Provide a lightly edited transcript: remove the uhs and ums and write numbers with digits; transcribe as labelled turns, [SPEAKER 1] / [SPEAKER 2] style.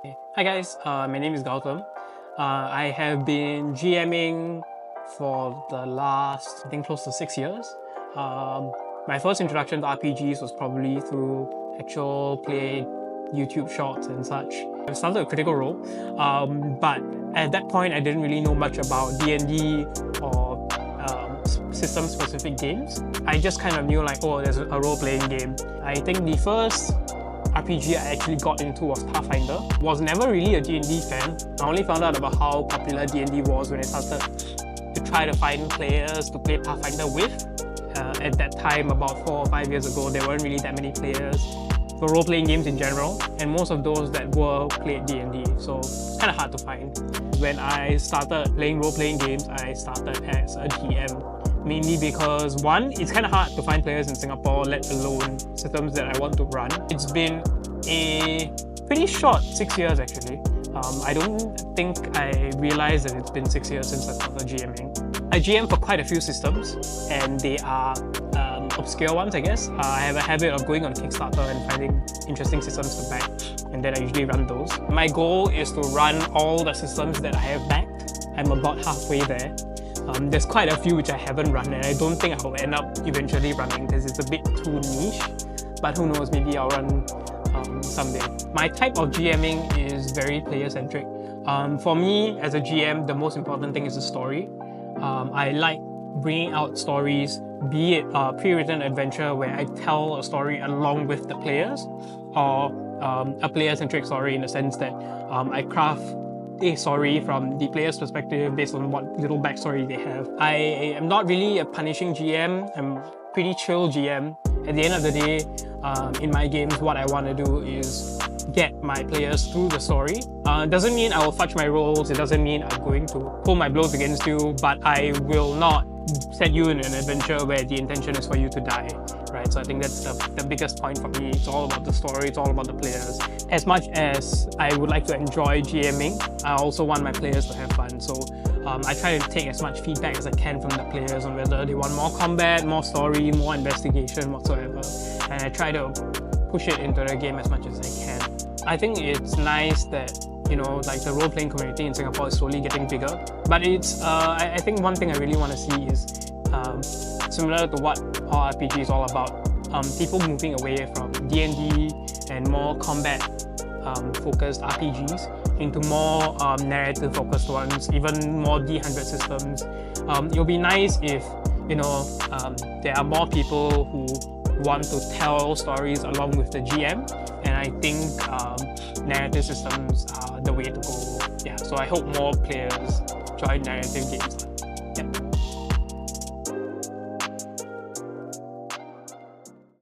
[SPEAKER 1] Hi guys, my name is Gautam. I have been GMing for the last, I think, close to 6 years. My first introduction to RPGs was probably through actual play YouTube shorts and such. I started a Critical Role, but at that point I didn't really know much about D&D or system-specific games. I just kind of knew like, oh, there's a role-playing game. I think the first RPG I actually got into was Pathfinder. Was never really a D&D fan. I only found out about how popular D&D was when I started to try to find players to play Pathfinder with. At that time, about 4 or 5 years ago, there weren't really that many players for role-playing games in general, and most of those that were played D&D, so it's kind of hard to find. When I started playing role-playing games, I started as a GM, mainly because one, it's kind of hard to find players in Singapore, let alone systems that I want to run. It's been a pretty short 6 years actually. I don't think I realized that it's been 6 years since I started GMing. I GM for quite a few systems, and they are obscure ones, I guess. I have a habit of going on Kickstarter and finding interesting systems to back, and then I usually run those. My goal is to run all the systems that I have backed. I'm about halfway there. There's quite a few which I haven't run, and I don't think I'll end up eventually running because it's a bit too niche, but who knows, maybe I'll run someday. My type of GMing is very player-centric. For me, as a GM, the most important thing is the story. I like bringing out stories, be it a pre-written adventure where I tell a story along with the players, or a player-centric story in the sense that I craft a story from the player's perspective based on what little backstory they have. I am not really a punishing GM, I'm pretty chill GM. At the end of the day, in my games, what I want to do is get my players through the story. It doesn't mean I will fudge my roles, it doesn't mean I'm going to pull my blows against you, but I will not set you in an adventure where the intention is for you to die, right? So I think that's the biggest point for me. It's all about the story, it's all about the players. As much as I would like to enjoy GMing, I also want my players to have fun. So I try to take as much feedback as I can from the players on whether they want more combat, more story, more investigation, whatsoever. And I try to push it into the game as much as I can. I think it's nice that, you know, like the role-playing community in Singapore is slowly getting bigger. But it's, I think one thing I really want to see is similar to what our RPG is all about. People moving away from D&D and more combat focused RPGs into more narrative focused ones, even more D100 systems. It'll be nice if, you know, there are more people who want to tell stories along with the GM, and I think narrative systems are the way to go. Yeah, so I hope more players join narrative games.